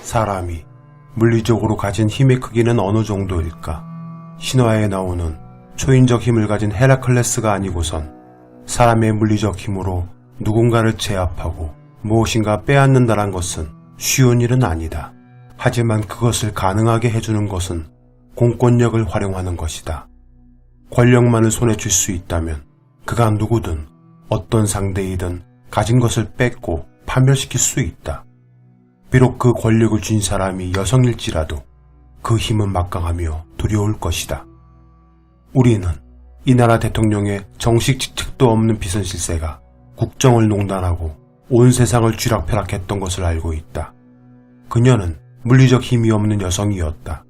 사람이 물리적으로 가진 힘의 크기는 어느 정도일까? 신화에 나오는 초인적 힘을 가진 헤라클레스가 아니고선 사람의 물리적 힘으로 누군가를 제압하고 무엇인가 빼앗는다는 것은 쉬운 일은 아니다. 하지만 그것을 가능하게 해주는 것은 공권력을 활용하는 것이다. 권력만을 손에 쥘 수 있다면 그가 누구든 어떤 상대이든 가진 것을 뺏고 파멸시킬 수 있다. 비록 그 권력을 쥔 사람이 여성일지라도 그 힘은 막강하며 두려울 것이다. 우리는 이 나라 대통령의 정식 직책도 없는 비선실세가 국정을 농단하고 온 세상을 쥐락펴락했던 것을 알고 있다. 그녀는 물리적 힘이 없는 여성이었다.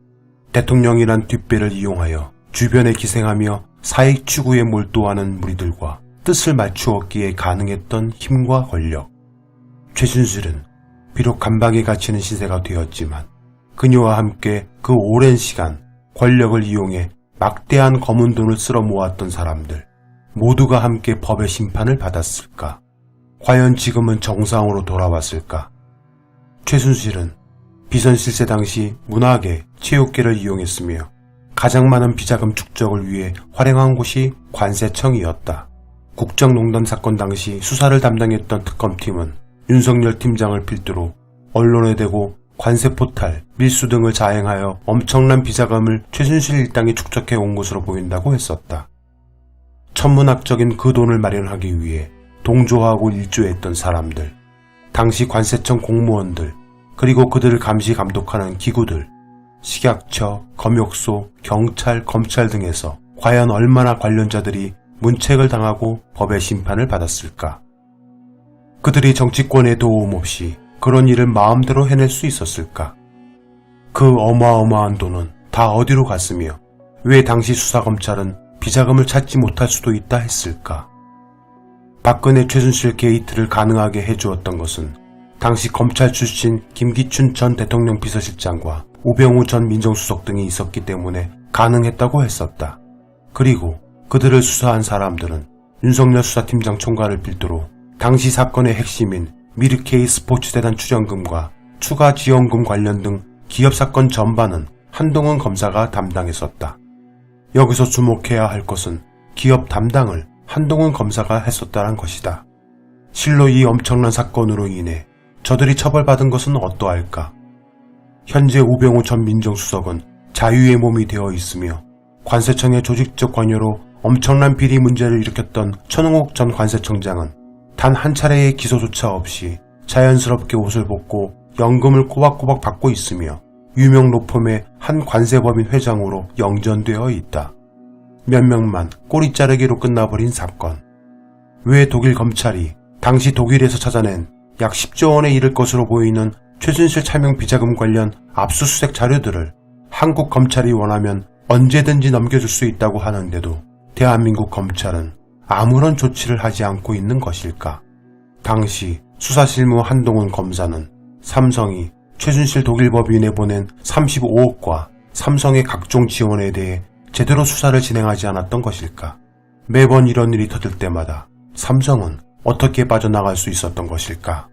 대통령이란 뒷배를 이용하여 주변에 기생하며 사익 추구에 몰두하는 무리들과 뜻을 맞추었기에 가능했던 힘과 권력. 최순실은 비록 감방에 갇히는 신세가 되었지만 그녀와 함께 그 오랜 시간 권력을 이용해 막대한 검은 돈을 쓸어 모았던 사람들 모두가 함께 법의 심판을 받았을까? 과연 지금은 정상으로 돌아왔을까? 최순실은 비선실세 당시 문화계, 체육계를 이용했으며 가장 많은 비자금 축적을 위해 활용한 곳이 관세청이었다. 국정농단 사건 당시 수사를 담당했던 특검팀은 윤석열 팀장을 필두로 언론에 대고 관세포탈, 밀수 등을 자행하여 엄청난 비자금을 최순실 일당이 축적해 온 것으로 보인다고 했었다. 천문학적인 그 돈을 마련하기 위해 동조하고 일조했던 사람들, 당시 관세청 공무원들, 그리고 그들을 감시 감독하는 기구들, 식약처, 검역소, 경찰, 검찰 등에서 과연 얼마나 관련자들이 문책을 당하고 법의 심판을 받았을까? 그들이 정치권의 도움 없이 그런 일을 마음대로 해낼 수 있었을까? 그 어마어마한 돈은 다 어디로 갔으며 왜 당시 수사검찰은 비자금을 찾지 못할 수도 있다 했을까? 박근혜 최순실 게이트를 가능하게 해주었던 것은 당시 검찰 출신 김기춘 전 대통령 비서실장과 우병우 전 민정수석 등이 있었기 때문에 가능했다고 했었다. 그리고 그들을 수사한 사람들은 윤석열 수사팀장 총괄을 필두로 당시 사건의 핵심인 미르케이 스포츠재단 출연금과 추가 지원금 관련 등 기업사건 전반은 한동훈 검사가 담당했었다. 여기서 주목해야 할 것은 기업 담당을 한동훈 검사가 했었다는 것이다. 실로 이 엄청난 사건으로 인해 저들이 처벌받은 것은 어떠할까? 현재 우병우 전 민정수석은 자유의 몸이 되어 있으며 관세청의 조직적 관여로 엄청난 비리 문제를 일으켰던 천홍욱 전 관세청장은 단 한 차례의 기소조차 없이 자연스럽게 옷을 벗고 연금을 꼬박꼬박 받고 있으며 유명 로펌의 한 관세법인 회장으로 영전되어 있다. 몇 명만 꼬리 자르기로 끝나버린 사건. 왜 독일 검찰이 당시 독일에서 찾아낸 약 10조 원에 이를 것으로 보이는 최순실 차명 비자금 관련 압수수색 자료들을 한국 검찰이 원하면 언제든지 넘겨줄 수 있다고 하는데도 대한민국 검찰은 아무런 조치를 하지 않고 있는 것일까? 당시 수사실무 한동훈 검사는 삼성이 최순실 독일 법인에 보낸 35억과 삼성의 각종 지원에 대해 제대로 수사를 진행하지 않았던 것일까? 매번 이런 일이 터질 때마다 삼성은 어떻게 빠져나갈 수 있었던 것일까?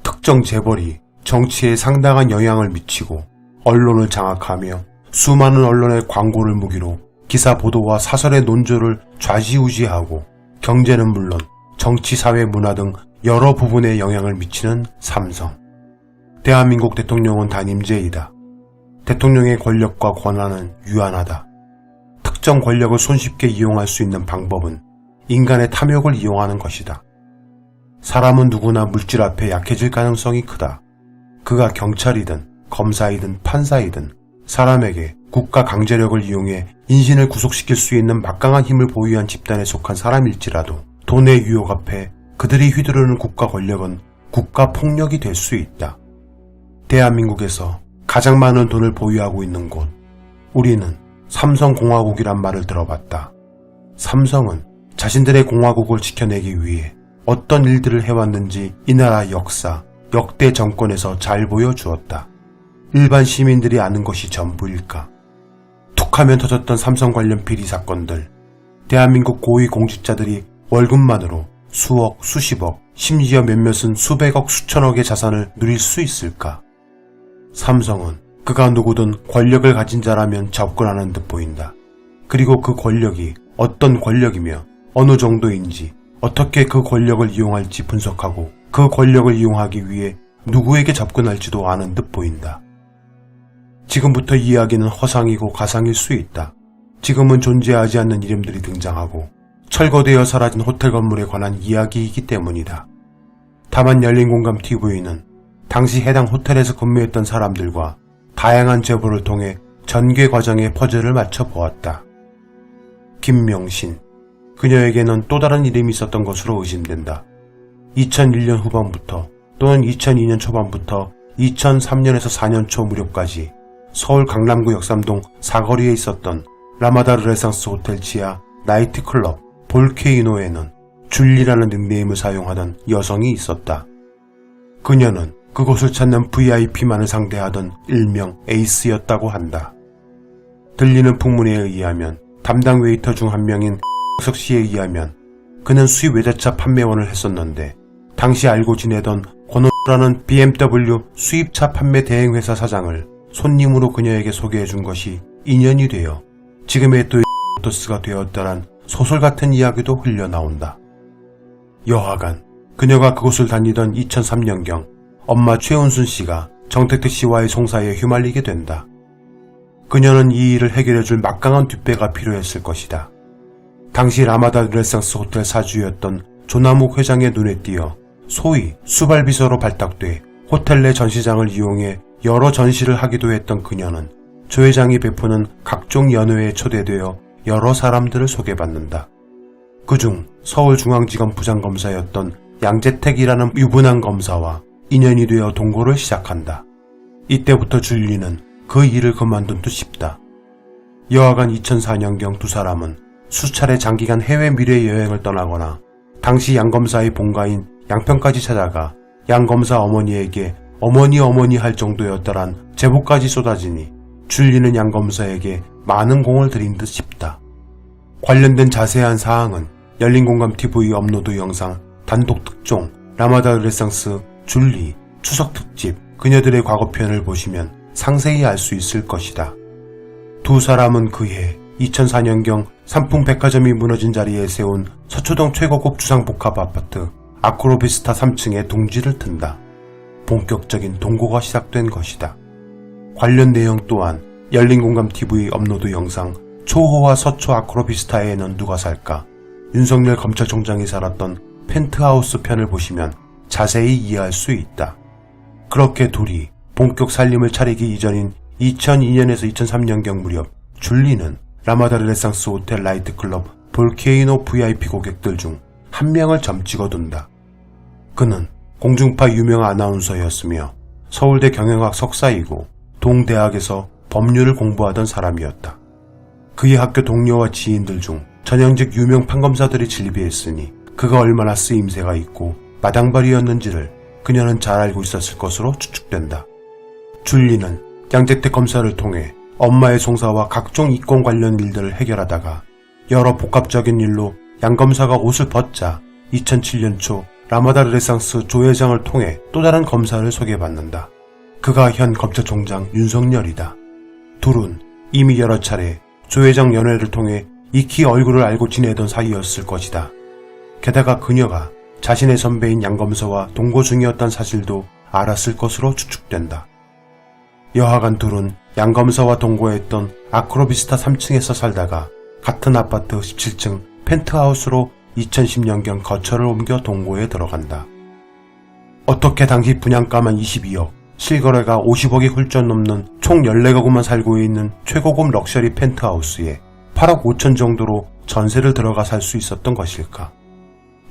특정 재벌이 정치에 상당한 영향을 미치고 언론을 장악하며 수많은 언론의 광고를 무기로 기사 보도와 사설의 논조를 좌지우지하고 경제는 물론 정치, 사회, 문화 등 여러 부분에 영향을 미치는 삼성. 대한민국 대통령은 단임제이다. 대통령의 권력과 권한은 유한하다. 특정 권력을 손쉽게 이용할 수 있는 방법은 인간의 탐욕을 이용하는 것이다. 사람은 누구나 물질 앞에 약해질 가능성이 크다. 그가 경찰이든 검사이든 판사이든 사람에게 국가 강제력을 이용해 인신을 구속시킬 수 있는 막강한 힘을 보유한 집단에 속한 사람일지라도 돈의 유혹 앞에 그들이 휘두르는 국가 권력은 국가 폭력이 될 수 있다. 대한민국에서 가장 많은 돈을 보유하고 있는 곳, 우리는 삼성공화국이란 말을 들어봤다. 삼성은 자신들의 공화국을 지켜내기 위해 어떤 일들을 해왔는지 이 나라 역사, 역대 정권에서 잘 보여주었다. 일반 시민들이 아는 것이 전부일까? 툭하면 터졌던 삼성 관련 비리 사건들, 대한민국 고위 공직자들이 월급만으로 수억, 수십억, 심지어 몇몇은 수백억, 수천억의 자산을 누릴 수 있을까? 삼성은 그가 누구든 권력을 가진 자라면 접근하는 듯 보인다. 그리고 그 권력이 어떤 권력이며 어느 정도인지 어떻게 그 권력을 이용할지 분석하고 그 권력을 이용하기 위해 누구에게 접근할지도 아는 듯 보인다. 지금부터 이야기는 허상이고 가상일 수 있다. 지금은 존재하지 않는 이름들이 등장하고 철거되어 사라진 호텔 건물에 관한 이야기이기 때문이다. 다만 열린공감TV는 당시 해당 호텔에서 근무했던 사람들과 다양한 제보를 통해 전개 과정의 퍼즐을 맞춰보았다. 김명신, 그녀에게는 또 다른 이름이 있었던 것으로 의심된다. 2001년 후반부터 또는 2002년 초반부터 2003년에서 4년 초 무렵까지 서울 강남구 역삼동 사거리에 있었던 라마다 르네상스 호텔 지하 나이트클럽 볼케이노에는 줄리라는 닉네임을 사용하던 여성이 있었다. 그녀는 그곳을 찾는 VIP만을 상대하던 일명 에이스였다고 한다. 들리는 풍문에 의하면 담당 웨이터 중 한 명인 석 씨에 의하면 그는 수입 외제차 판매원을 했었는데 당시 알고 지내던 권호라는 BMW 수입차 판매 대행회사 사장을 손님으로 그녀에게 소개해준 것이 인연이 되어 지금의 토요토스가 되었다란 소설 같은 이야기도 흘려나온다. 여하간 그녀가 그곳을 다니던 2003년경 엄마 최은순 씨가 정택택 씨와의 송사에 휘말리게 된다. 그녀는 이 일을 해결해줄 막강한 뒷배가 필요했을 것이다. 당시 라마다 르네상스 호텔 사주였던 조남욱 회장의 눈에 띄어 소위 수발비서로 발탁돼 호텔 내 전시장을 이용해 여러 전시를 하기도 했던 그녀는 조 회장이 베푸는 각종 연회에 초대되어 여러 사람들을 소개받는다. 그중 서울중앙지검 부장검사였던 양재택이라는 유부남 검사와 인연이 되어 동거를 시작한다. 이때부터 줄리는 그 일을 그만둔 듯 싶다. 여하간 2004년경 두 사람은 수차례 장기간 해외 미래 여행을 떠나거나 당시 양 검사의 본가인 양평까지 찾아가 양 검사 어머니에게 어머니 할 정도였다란 제보까지 쏟아지니 줄리는 양 검사에게 많은 공을 들인 듯 싶다. 관련된 자세한 사항은 열린공감TV 업로드 영상 단독 특종 라마다 르네상스 줄리 추석 특집 그녀들의 과거편을 보시면 상세히 알 수 있을 것이다. 두 사람은 그해 2004년경 삼풍백화점이 무너진 자리에 세운 서초동 최고급 주상복합 아파트 아크로비스타 3층에 둥지를 튼다. 본격적인 동거가 시작된 것이다. 관련 내용 또한 열린공감TV 업로드 영상 초호와 서초 아크로비스타에는 누가 살까? 윤석열 검찰총장이 살았던 펜트하우스 편을 보시면 자세히 이해할 수 있다. 그렇게 둘이 본격 살림을 차리기 이전인 2002년에서 2003년경 무렵 줄리는 라마다 르네상스 호텔 나이트클럽 볼케이노 VIP 고객들 중 한 명을 점찍어둔다. 그는 공중파 유명 아나운서였으며 서울대 경영학 석사이고 동대학에서 법률을 공부하던 사람이었다. 그의 학교 동료와 지인들 중 전형직 유명 판검사들이 진립했으니 그가 얼마나 쓰임새가 있고 마당발이었는지를 그녀는 잘 알고 있었을 것으로 추측된다. 줄리는 양재택 검사를 통해 엄마의 송사와 각종 이권 관련 일들을 해결하다가 여러 복합적인 일로 양 검사가 옷을 벗자 2007년 초 라마다 르네상스 조 회장을 통해 또 다른 검사를 소개받는다. 그가 현 검찰총장 윤석열이다. 둘은 이미 여러 차례 조 회장 연회를 통해 익히 얼굴을 알고 지내던 사이였을 것이다. 게다가 그녀가 자신의 선배인 양 검사와 동거 중이었던 사실도 알았을 것으로 추측된다. 여하간 둘은 양 검사와 동거했던 아크로비스타 3층에서 살다가 같은 아파트 17층 펜트하우스로 2010년경 거처를 옮겨 동거에 들어간다. 어떻게 당시 분양가만 22억, 실거래가 50억이 훌쩍 넘는 총 14가구만 살고 있는 최고급 럭셔리 펜트하우스에 8억 5천 정도로 전세를 들어가 살 수 있었던 것일까?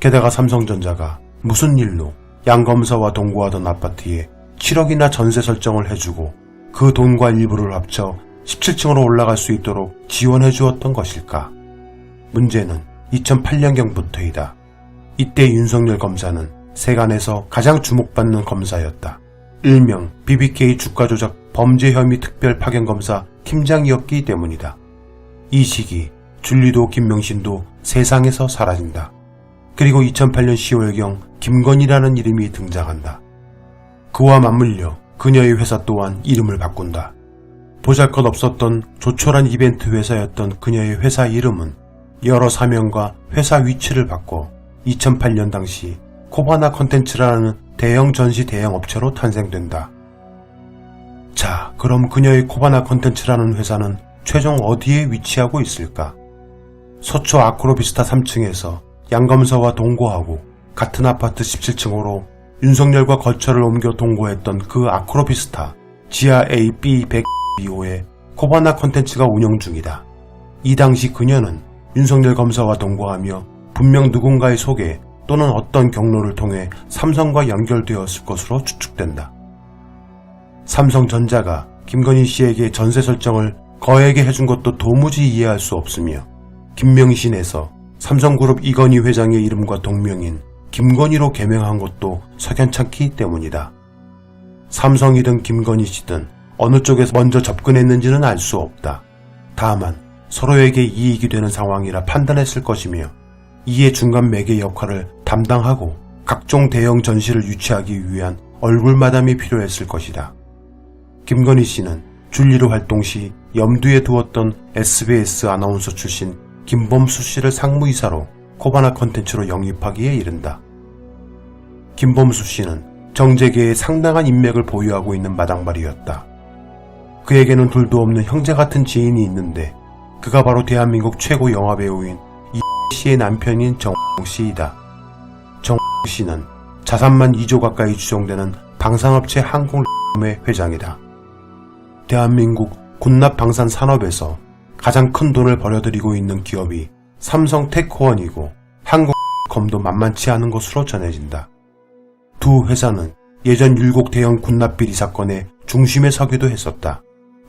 게다가 삼성전자가 무슨 일로 양 검사와 동거하던 아파트에 7억이나 전세 설정을 해주고 그 돈과 일부를 합쳐 17층으로 올라갈 수 있도록 지원해 주었던 것일까? 문제는 2008년경부터이다. 이때 윤석열 검사는 세간에서 가장 주목받는 검사였다. 일명 BBK 주가조작 범죄 혐의 특별 파견검사 팀장이었기 때문이다. 이 시기 줄리도 김명신도 세상에서 사라진다. 그리고 2008년 10월경 김건희라는 이름이 등장한다. 그와 맞물려 그녀의 회사 또한 이름을 바꾼다. 보잘것없었던 조촐한 이벤트 회사였던 그녀의 회사 이름은 여러 사명과 회사 위치를 바꿔 2008년 당시 코바나 컨텐츠라는 대형 전시 대형 업체로 탄생된다. 자, 그럼 그녀의 코바나 컨텐츠라는 회사는 최종 어디에 위치하고 있을까? 서초 아크로비스타 3층에서 양검서와 동거하고 같은 아파트 17층으로 윤석열과 거처를 옮겨 동거했던 그 아크로비스타 지하 A, B, 100, 105에 코바나 컨텐츠가 운영 중이다. 이 당시 그녀는 윤석열 검사와 동거하며 분명 누군가의 소개 또는 어떤 경로를 통해 삼성과 연결되었을 것으로 추측된다. 삼성전자가 김건희 씨에게 전세 설정을 거액에 해준 것도 도무지 이해할 수 없으며 김명신에서 삼성그룹 이건희 회장의 이름과 동명인 김건희로 개명한 것도 석연찮기 때문이다. 삼성이든 김건희 씨든 어느 쪽에서 먼저 접근했는지는 알 수 없다. 다만 서로에게 이익이 되는 상황이라 판단했을 것이며 이에 중간 매개 역할을 담당하고 각종 대형 전시를 유치하기 위한 얼굴마담이 필요했을 것이다. 김건희 씨는 줄리로 활동 시 염두에 두었던 SBS 아나운서 출신 김범수 씨를 상무이사로 코바나 컨텐츠로 영입하기에 이른다. 김범수 씨는 정재계에 상당한 인맥을 보유하고 있는 마당발이었다. 그에게는 둘도 없는 형제 같은 지인이 있는데 그가 바로 대한민국 최고 영화배우인 이 씨의 남편인 정 씨이다. 정 씨는 자산만 2조 가까이 추정되는 방산업체 항공의 회장이다. 대한민국 군납 방산 산업에서 가장 큰 돈을 벌여들이고 있는 기업이 삼성 테크원이고 항공컴도 만만치 않은 것으로 전해진다. 두 회사는 예전 율곡 대형 군납 비리 사건의 중심에 서기도 했었다.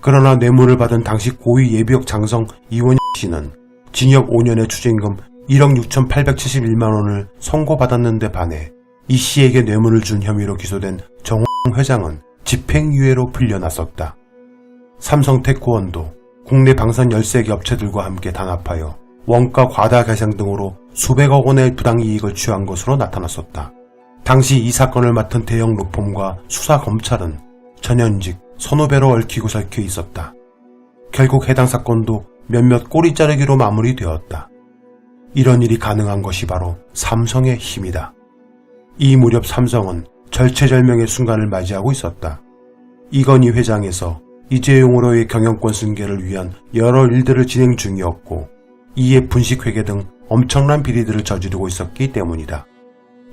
그러나 뇌물을 받은 당시 고위 예비역 장성 이원희 씨는 징역 5년의 추징금 1억 6,871만원을 선고받았는데 반해 이 씨에게 뇌물을 준 혐의로 기소된 정 회장은 집행유예로 풀려났었다. 삼성테크원도 국내 방산 13개 업체들과 함께 단합하여 원가 과다 계상 등으로 수백억 원의 부당이익을 취한 것으로 나타났었다. 당시 이 사건을 맡은 대형 로펌과 수사검찰은 전현직, 선후배로 얽히고 설켜 있었다. 결국 해당 사건도 몇몇 꼬리 자르기로 마무리되었다. 이런 일이 가능한 것이 바로 삼성의 힘이다. 이 무렵 삼성은 절체절명의 순간을 맞이하고 있었다. 이건희 회장에서 이재용으로의 경영권 승계를 위한 여러 일들을 진행 중이었고 이에 분식회계 등 엄청난 비리들을 저지르고 있었기 때문이다.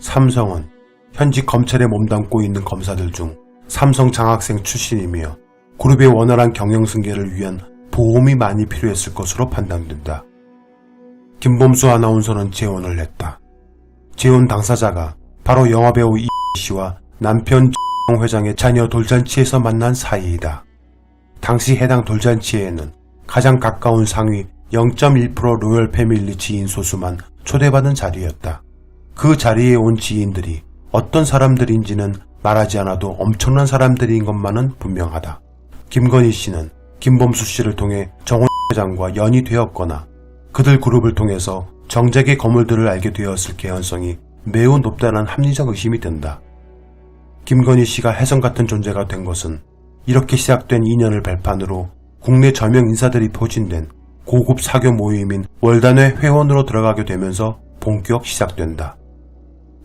삼성은 현직 검찰에 몸담고 있는 검사들 중 삼성 장학생 출신이며 그룹의 원활한 경영 승계를 위한 보험이 많이 필요했을 것으로 판단된다. 김범수 아나운서는 재혼을 했다. 재혼 당사자가 바로 영화배우 이 씨와 남편 정 회장의 자녀 돌잔치에서 만난 사이이다. 당시 해당 돌잔치에는 가장 가까운 상위 0.1% 로열 패밀리 지인 소수만 초대받은 자리였다. 그 자리에 온 지인들이 어떤 사람들인지는 말하지 않아도 엄청난 사람들인 것만은 분명하다. 김건희 씨는 김범수 씨를 통해 정 회장과 연이 되었거나 그들 그룹을 통해서 정재계 거물들을 알게 되었을 개연성이 매우 높다는 합리적 의심이 든다. 김건희 씨가 혜성 같은 존재가 된 것은 이렇게 시작된 인연을 발판으로 국내 저명 인사들이 포진된 고급 사교 모임인 월단회 회원으로 들어가게 되면서 본격 시작된다.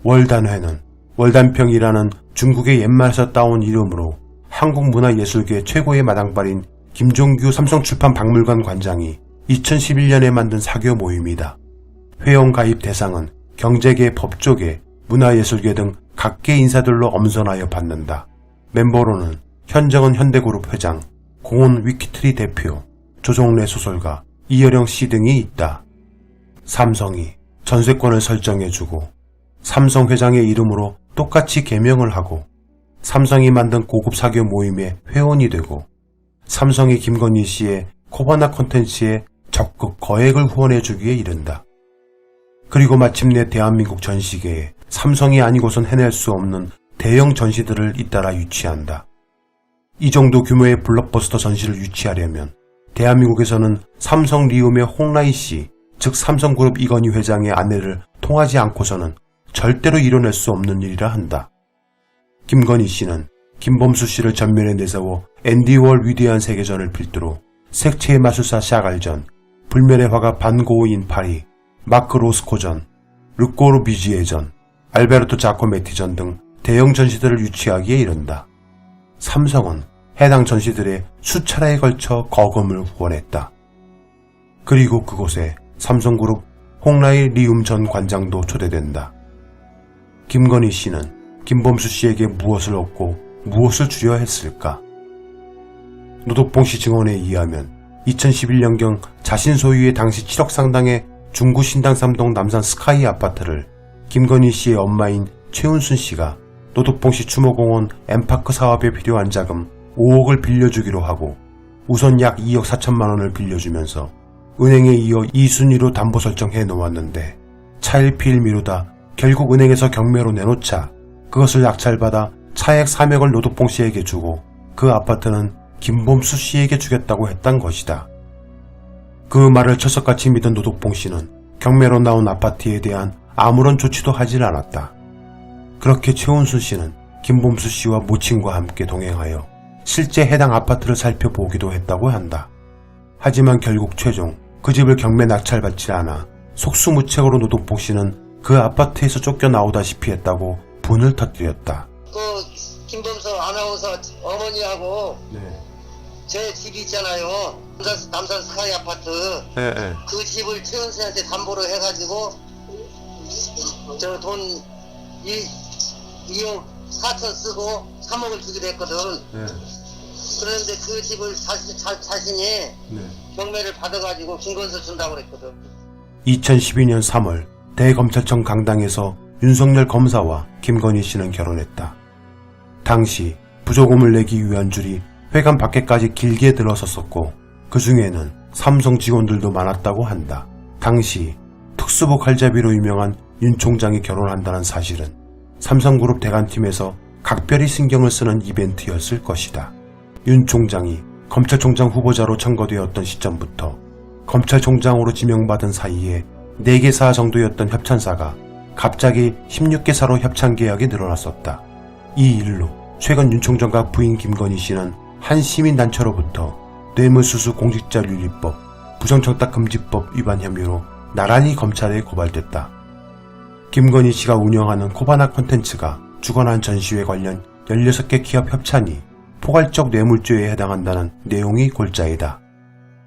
월단회는 월단평이라는 중국의 옛말에서 따온 이름으로 한국문화예술계 최고의 마당발인 김종규 삼성출판박물관 관장이 2011년에 만든 사교 모임이다. 회원 가입 대상은 경제계, 법조계, 문화예술계 등 각계 인사들로 엄선하여 받는다. 멤버로는 현정은 현대그룹 회장, 공훈 위키트리 대표, 조정래 소설가, 이여령 씨 등이 있다. 삼성이 전세권을 설정해주고 삼성 회장의 이름으로 똑같이 개명을 하고 삼성이 만든 고급 사교 모임의 회원이 되고 삼성이 김건희 씨의 코바나 콘텐츠에 적극 거액을 후원해주기에 이른다. 그리고 마침내 대한민국 전시계에 삼성이 아니고선 해낼 수 없는 대형 전시들을 잇따라 유치한다. 이 정도 규모의 블록버스터 전시를 유치하려면 대한민국에서는 삼성 리움의 홍라희 씨, 즉 삼성그룹 이건희 회장의 아내를 통하지 않고서는 절대로 이뤄낼 수 없는 일이라 한다. 김건희 씨는 김범수 씨를 전면에 내세워 앤디 월 위대한 세계전을 필두로 색채의 마술사 샤갈전, 불멸의 화가 반고우인 파리, 마크 로스코전, 르꼬르 비지에전, 알베르토 자코메티전 등 대형 전시들을 유치하기에 이른다. 삼성은 해당 전시들에 수차례에 걸쳐 거금을 후원했다. 그리고 그곳에 삼성그룹 홍라일 리움 전 관장도 초대된다. 김건희 씨는 김범수 씨에게 무엇을 얻고 무엇을 주려 했을까? 노덕봉 씨 증언에 의하면 2011년경 자신 소유의 당시 7억 상당의 중구 신당 3동 남산 스카이 아파트를 김건희 씨의 엄마인 최은순 씨가 노덕봉 씨 추모공원 엠파크 사업에 필요한 자금 5억을 빌려주기로 하고 우선 약 2억 4천만 원을 빌려주면서 은행에 이어 2순위로 담보 설정해 놓았는데 차일피일 미루다 결국 은행에서 경매로 내놓자 그것을 낙찰받아 차액 3억을 노덕봉 씨에게 주고 그 아파트는 김범수 씨에게 주겠다고 했단 것이다. 그 말을 철석같이 믿은 노덕봉 씨는 경매로 나온 아파트에 대한 아무런 조치도 하질 않았다. 그렇게 최은순 씨는 김범수 씨와 모친과 함께 동행하여 실제 해당 아파트를 살펴보기도 했다고 한다. 하지만 결국 최종 그 집을 경매 낙찰받지 않아 속수무책으로 노덕봉 씨는 그 아파트에서 쫓겨나오다시피 했다고 분을 터뜨렸다. 김범수 아나운서 어머니하고 제 집이 있잖아요. 남산 스카이 아파트. 그 집을 최은수한테 담보로 해가지고 저 돈 2억 4천 쓰고 3억을 주기로 했거든. 그런데 그 집을 자신이 경매를 받아가지고 김건수 준다고 그랬거든. 2012년 3월 대검찰청 강당에서 윤석열 검사와 김건희 씨는 결혼했다. 당시 부조금을 내기 위한 줄이 회관 밖에까지 길게 들어섰었고 그 중에는 삼성 직원들도 많았다고 한다. 당시 특수부 칼잡이로 유명한 윤 총장이 결혼한다는 사실은 삼성그룹 대관팀에서 각별히 신경을 쓰는 이벤트였을 것이다. 윤 총장이 검찰총장 후보자로 청거되었던 시점부터 검찰총장으로 지명받은 사이에 4개사 정도였던 협찬사가 갑자기 16개사로 협찬 계약이 늘어났었다. 이 일로 최근 윤 총장과 부인 김건희 씨는 한 시민단체로부터 뇌물수수 공직자윤리법, 부정청탁금지법 위반 혐의로 나란히 검찰에 고발됐다. 김건희 씨가 운영하는 코바나 콘텐츠가 주관한 전시회 관련 16개 기업 협찬이 포괄적 뇌물죄에 해당한다는 내용이 골자이다.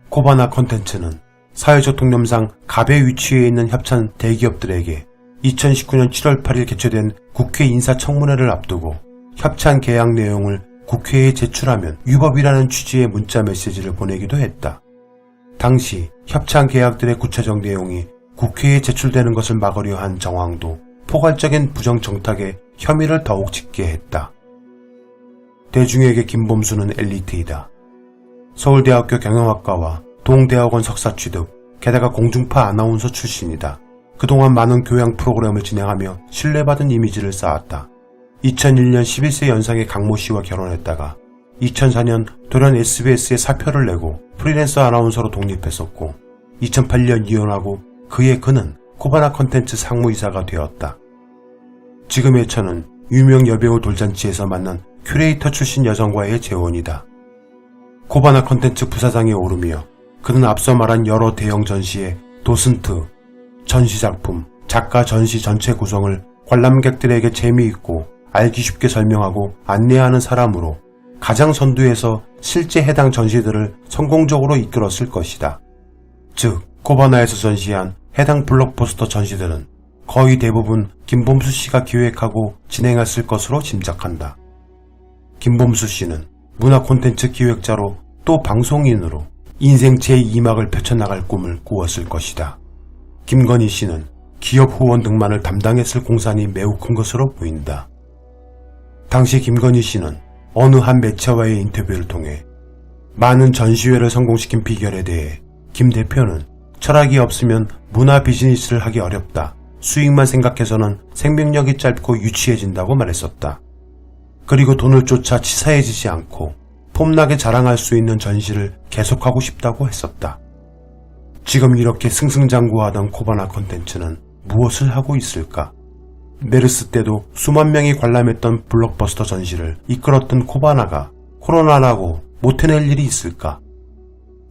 코바나 콘텐츠는 사회적 통념상 갑의 위치에 있는 협찬 대기업들에게 2019년 7월 8일 개최된 국회 인사청문회를 앞두고 협찬 계약 내용을 국회에 제출하면 위법이라는 취지의 문자 메시지를 보내기도 했다. 당시 협찬 계약들의 구체적 내용이 국회에 제출되는 것을 막으려 한 정황도 포괄적인 부정청탁에 혐의를 더욱 짙게 했다. 대중에게 김범수는 엘리트이다. 서울대학교 경영학과와 동대학원 석사 취득, 게다가 공중파 아나운서 출신이다. 그동안 많은 교양 프로그램을 진행하며 신뢰받은 이미지를 쌓았다. 2001년 11세 연상의 강모 씨와 결혼했다가 2004년 돌연 SBS에 사표를 내고 프리랜서 아나운서로 독립했었고 2008년 이혼하고 그는 코바나 콘텐츠 상무이사가 되었다. 지금의 처는 유명 여배우 돌잔치에서 만난 큐레이터 출신 여성과의 재혼이다. 코바나 콘텐츠 부사장에 오르며 그는 앞서 말한 여러 대형 전시의 도슨트, 전시작품, 작가 전시 전체 구성을 관람객들에게 재미있고 알기 쉽게 설명하고 안내하는 사람으로 가장 선두에서 실제 해당 전시들을 성공적으로 이끌었을 것이다. 즉, 코바나에서 전시한 해당 블록버스터 전시들은 거의 대부분 김범수 씨가 기획하고 진행했을 것으로 짐작한다. 김범수 씨는 문화 콘텐츠 기획자로 또 방송인으로 인생 제2막을 펼쳐나갈 꿈을 꾸었을 것이다. 김건희 씨는 기업 후원 등만을 담당했을 공산이 매우 큰 것으로 보인다. 당시 김건희 씨는 어느 한 매체와의 인터뷰를 통해 많은 전시회를 성공시킨 비결에 대해 김 대표는 철학이 없으면 문화 비즈니스를 하기 어렵다. 수익만 생각해서는 생명력이 짧고 유치해진다고 말했었다. 그리고 돈을 쫓아 치사해지지 않고 폼나게 자랑할 수 있는 전시를 계속하고 싶다고 했었다. 지금 이렇게 승승장구하던 코바나 컨텐츠는 무엇을 하고 있을까? 메르스 때도 수만 명이 관람했던 블록버스터 전시를 이끌었던 코바나가 코로나라고 못해낼 일이 있을까?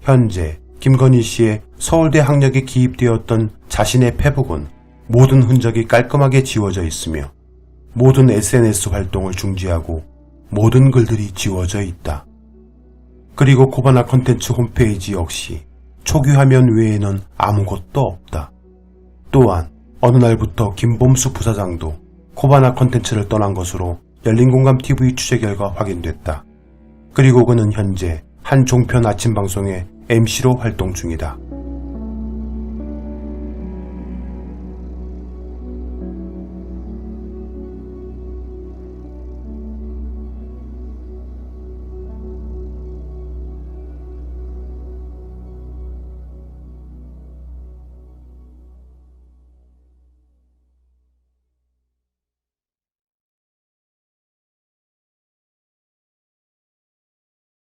현재 김건희 씨의 서울대 학력에 기입되었던 자신의 페북은 모든 흔적이 깔끔하게 지워져 있으며 모든 SNS 활동을 중지하고 모든 글들이 지워져 있다. 그리고 코바나 컨텐츠 홈페이지 역시 초기 화면 외에는 아무것도 없다. 또한 어느 날부터 김범수 부사장도 코바나 컨텐츠를 떠난 것으로 열린공감TV 취재 결과 확인됐다. 그리고 그는 현재 한 종편 아침 방송의 MC로 활동 중이다.